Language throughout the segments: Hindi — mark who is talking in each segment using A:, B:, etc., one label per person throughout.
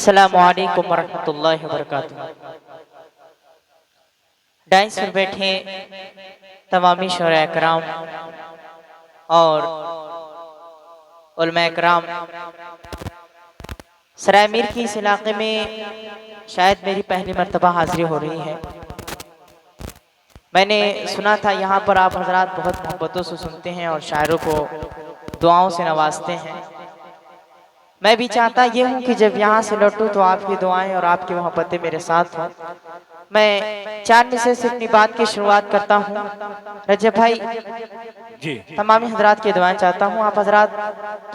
A: अस्सलामुअलैकुम वरहमतुल्लाहि वबरकातुहू। डाइस पर बैठे तमामी शोरा इकराम और उलमा इकराम, सराय मीर की इस इलाके में शायद मेरी पहली मर्तबा हाजिरी हो रही है। मैंने सुना था यहाँ पर आप हजरात बहुत मोहब्बतों से सुनते हैं और शायरों को दुआओं से नवाजते हैं। मैं भी चाहता ये हूँ कि जब यहाँ से लौटूँ तो आपकी दुआएं और आपकी मोहब्बतें मेरे साथ हों। मैं चार मिसरे से अपनी बात की शुरुआत करता हूँ। रजब भाई
B: जी
A: तमामी हजरात की दुआएं चाहता हूँ। आप हजरात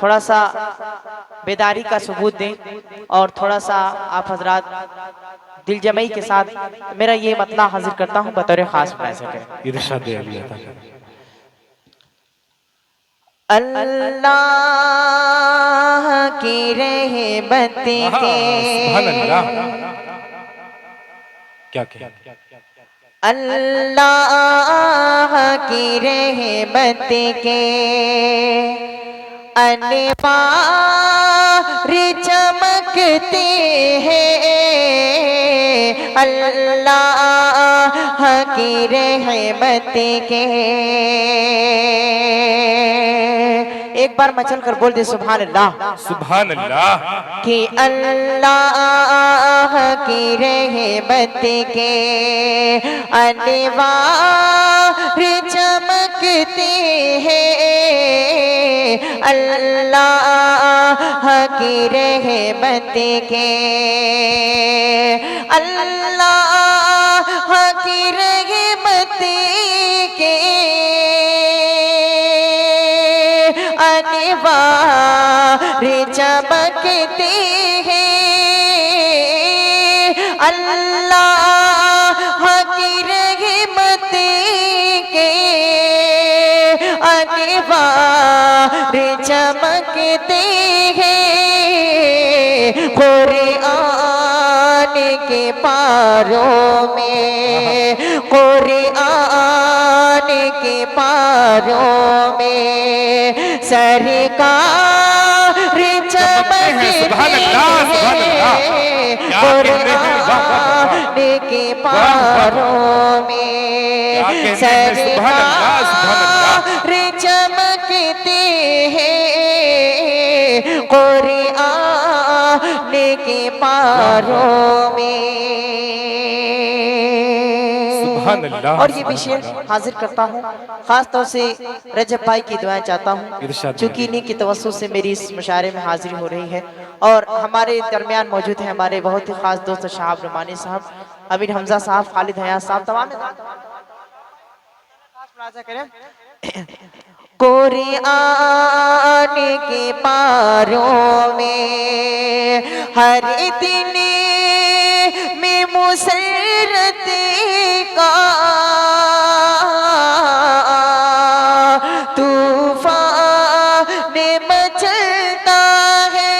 A: थोड़ा सा बेदारी का सबूत दें और थोड़ा सा आप हजरात दिल जमई के साथ मेरा ये मतला हाजिर करता हूँ बतौर खास मुलाहिज़ा करें।
B: इरशाद अल्लाह ताला।
A: अल्लाह की रहमत के
B: सुभान अल्लाह। क्या
A: अल्लाह की रहमत के अनवार चमकते हैं। अल्लाह की रहमत के एक बार मचल कर बोल दे सुभान अल्लाह।
B: सुभान अल्लाह।
A: कि अल्लाह की रहमत के अनवार चमकते हैं। अल्लाह की रहमत के अल्लाह की रहमत के अनवार चमकते हैं। अल्लाह की रहमत के अनवार चमकते हैं। कुरान के पारों में कुरान के पारों में सरकार चमकते हैं। कुरान के पारों में सरकार चमकते हैं। कुरान के पारों में। और ये भी शेर हाजिर करता हूँ खास तौर से रजब भाई की दुआएं चाहता हूँ, चूँकि इन्हीं की तवज्जो से मेरी इस मुशायरे में हाजिरी हो रही है। और हमारे दरमियान मौजूद है हमारे बहुत ही खास दोस्त शाहब रुमानी साहब, अमीर हमजा साहब, खालिद हयात साहब, तमाम कुरान के पारों में हर दिन में मुसरत का तूफान मचलता है।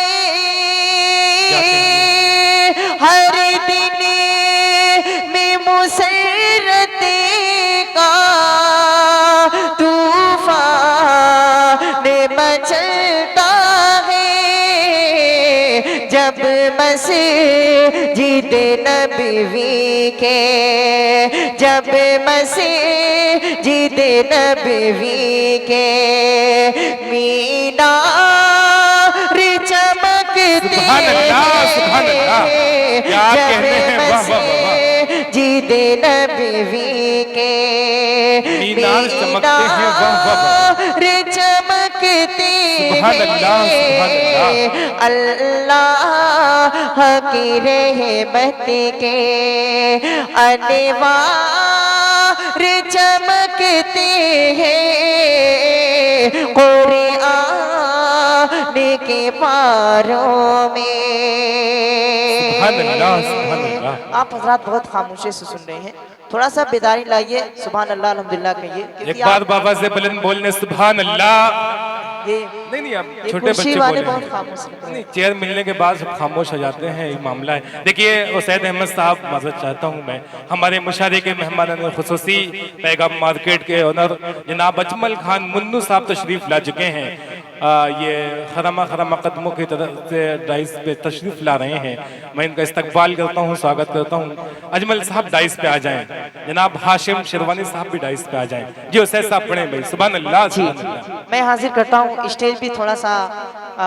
A: हर दिन में मुसरत का तूफान मचलता है। जब मस्जिद नबवी के जब मस्जिद नबवी के मीनार चमकते हैं। जब मस्जिद नबवी के मीनार चमकते हैं। अल्लाह की रहमत के अनवार चमकते हैं। कुरान के पारों में। आप हजरात बहुत खामोशी से सुन रहे हैं, थोड़ा सा बेदारी लाइए। सुभान अल्लाह अल्हम्दुलिल्लाह कहिए।
B: एक बार बाबा से बुलंद बोलने सुभान अल्लाह।
A: ये
B: नहीं आप छोटे बच्चे बोले नहीं, चेयर मिलने के बाद सब खामोश हो जाते हैं, ये मामला है। देखिए उसैद अहमद साहब, माजरत चाहता हूँ मैं, हमारे मुशायरे के मेहमान खुसूसी पैगाम मार्केट के ओनर जनाब अजमल खान मुन्नू साहब तशरीफ ला चुके हैं। ये खरमा खरमा कदमों की तरफ से डाइस पे तशरीफ ला रहे हैं। मैं इनका इस्तकबाल करता हूँ, स्वागत करता हूँ। अजमल साहब डाइस पे आ जाएं, जनाब हाशिम शेरवानी साहब भी डाइस पे आ जाएं। जी हुसैन साहब पढ़े भाई, सुभान अल्लाह सुभान अल्लाह।
A: मैं हाजिर करता हूँ। स्टेज भी थोड़ा सा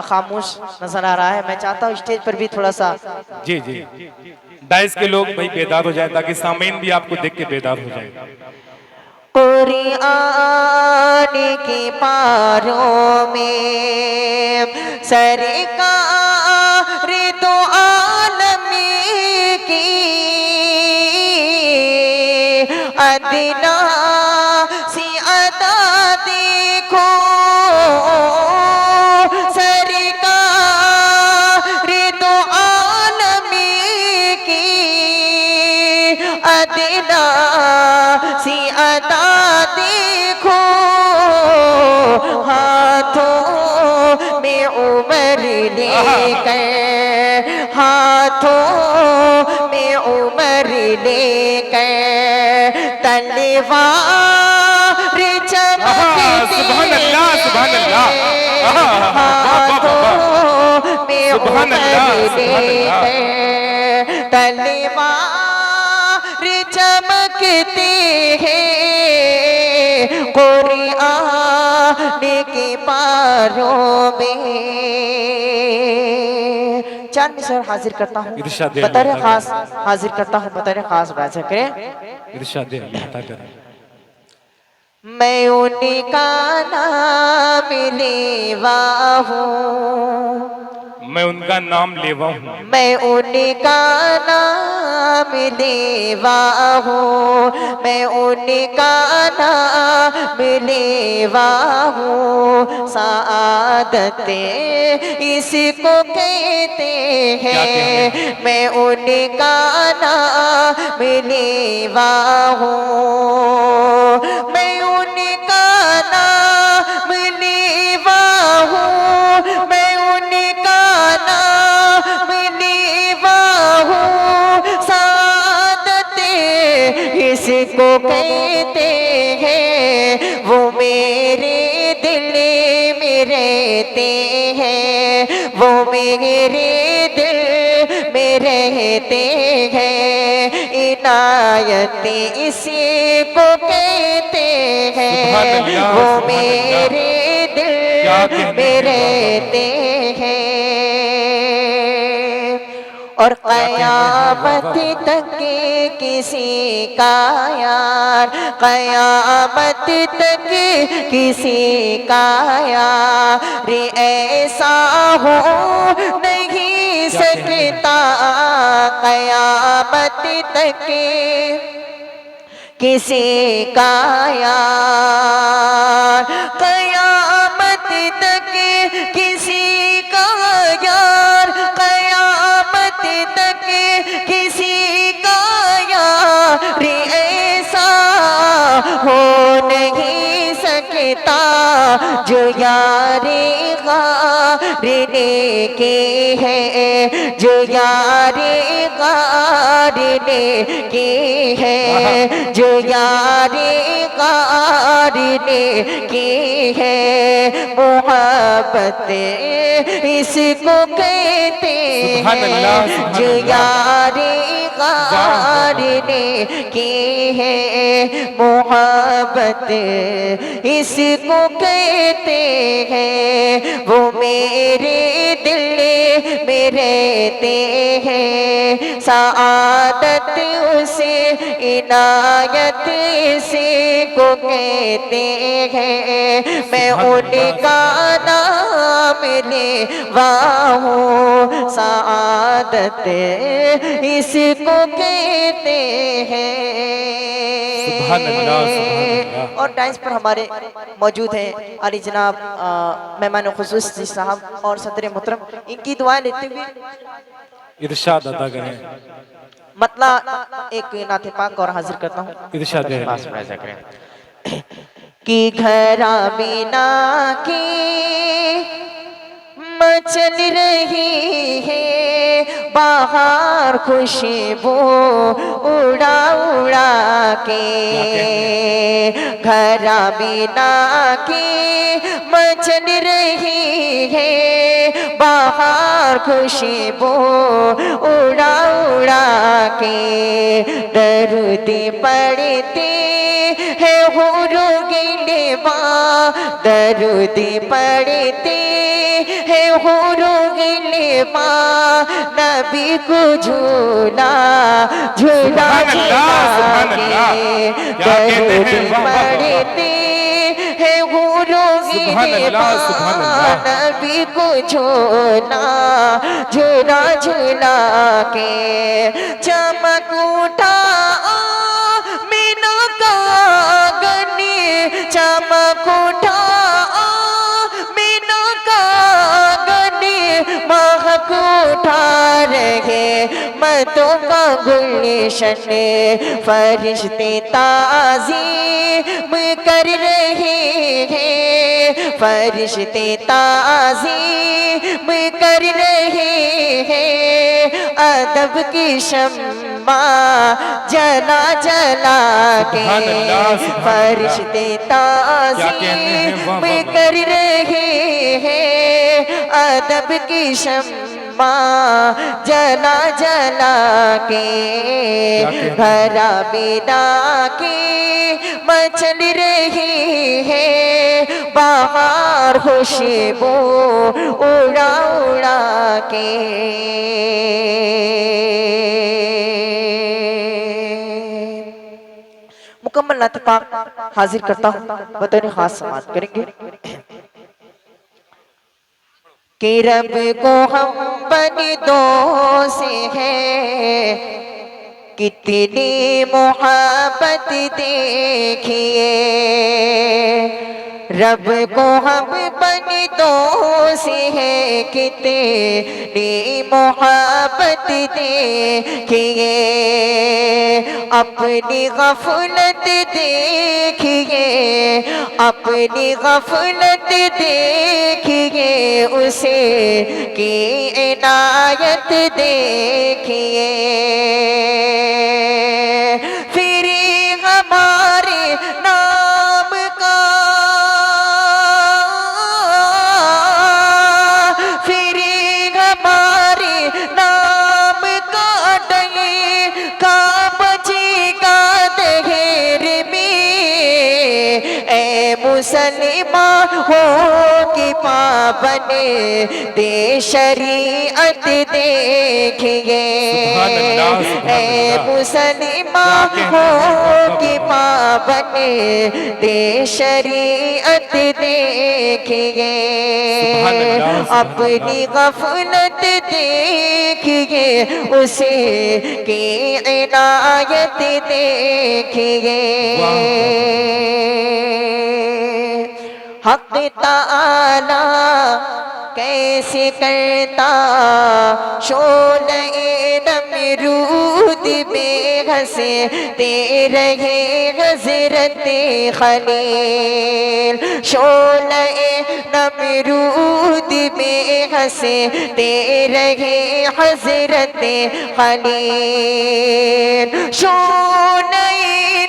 A: खामोश नजर आ रहा है, मैं चाहता हूँ स्टेज पर भी थोड़ा सा
B: जी जी डाइस के लोग भाई बेदार हो जाए, ताकि सामीन भी आपको देख के बेदार हो जाए।
A: कुरान के पारों में सरकार दो आलम की अदना सी अदा देखो, सरकार दो आलम की अदना सी अदा देखो, हाथों में उमर लेकर, हाथों में उमर लेकर तलवार चमकती है, हाथों में उमर लेकर तलवार चमकती है, कुरान के पारों में। चांद मिसर हाजिर करता हूँ, बतौर खास हाजिर करता हूँ, बतौर खास बात करें। मैं उनका नाम लेवा हूँ,
B: मैं उनका नाम लेवा हूँ,
A: मैं उनका नाम लेवा हूँ, मैं उनका नाम लेवा हूँ। सादत इसको कहते हैं, मैं उनका नाम लेवा हूँ, मैं उनका नाम लेवा हूँ, मैं उनका नाम लेवा हूँ। सादत इसको कहते हैं, वो मेरे दिल में रहते हैं, वो मेरे दिल में रहते हैं। इनायत इसको कहते हैं, वो मेरे दिल में रहते हैं। और क़यामत तक किसी का यार, क़यामत तक किसी का यार ऐसा हो नहीं सकता। क़यामत तक किसी का यार, क़यामत तक किसी का यार, क़यामत तक किसी का यार ऐसा हो नहीं सकता। जो यारे गार लेके है, जो यारे गार लेके है, जो यारे गार लेके है। मोहब्बत इसको कहते हैं, जो यारे गार लेके है। मोहब्बत इसको कहते हैं, वो मेरे दिल में रहते हैं। सादत उसे इनायत से को कहते हैं, मैं उनका नाम लेवा हूँ। सादत इसको कहते हैं। और डांस पर हमारे मौजूद हैं अली जनाब मेहमान खुसूस जी साहब और सदर मुहतरम, इनकी दुआएं लेते हुए
B: इरशाद अदा करें।
A: मतलब एक नाते पाक और हाजिर करता हूँ,
B: इरशाद
A: करें कि घरा बिना की मचल रही है, बाहर खुशबू उड़ा उड़ा के, घरा बिना की मचल रही है, बाहर खुशबू उड़ा उड़ा के, दर्द पड़ते है हुरू गिलवा, दर्द पड़ते है हुरू गिलवा, नबी को झूला झूला झूला के, दर्द पड़ते है हुरू गिलवा, नबी को झूला झूला झूला के, चमक उठा मीनू का गनी, चमक उठा मीनू का गनी, महक उठा रहे मतों का गुलशन, फरिश्ते ताज़ीम कर रहे हैं, फरिश्ते ताज़ीम कर रहे हैं, अदब की शम्मा जला जला के, फरिश्ते ताज़ीम कर रहे हैं, अदब की शम्मा जला जला के, घरा बिना की मचल रही है, बाहर खुशबू उड़ा उड़ा के। मुकम्मल नतफ़ा हाजिर करता हूँ, बतौर खास समाअत करेंगे कि रब को हम बंदों से है कितनी मोहब्बत देखिए, रब को हम बंदों से है कितनी मोहब्बत देखिए, अपनी गफलत देखिए, अपनी गफलत देखिए, उसे की इनायत देखिए, फिर हमारे नाम का, फिर हमारे नाम का डले का बचेगा दहेर में, ए मुसलमान हो कि पाबन दे शरीअत देखिए, ए मुसलमान हो कि पाबन दे शरीअत देखिए, अपनी गफलत देखिए, उसे की इनायत देखिए, हक़ ताला कैसे करता शोले नमरूद बेघस दे रहे हज़रत खलील, शोले नमरूद बेघस दे रहे हज़रत खलील, शोले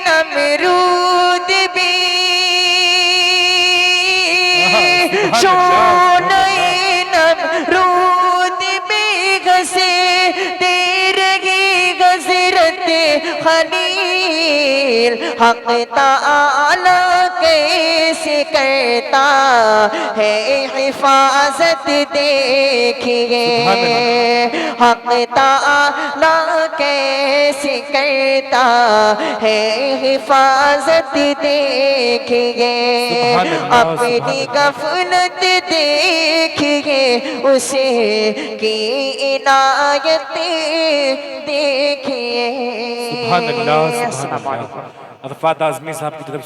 A: नमरूद भी शोले नमरूद बेघसे दे रही हज़रत खलील, हक़ ताला कैसे करता है हिफाजत देखिए, हक़ ताला कैसे करता है हिफाजत देखिए, अपनी गफलत देखिए, उसे की इनायत देखिए।
B: सुभान अल्लाह, सुभान अल्लाह। अरफात आज़मी साहब की तरफ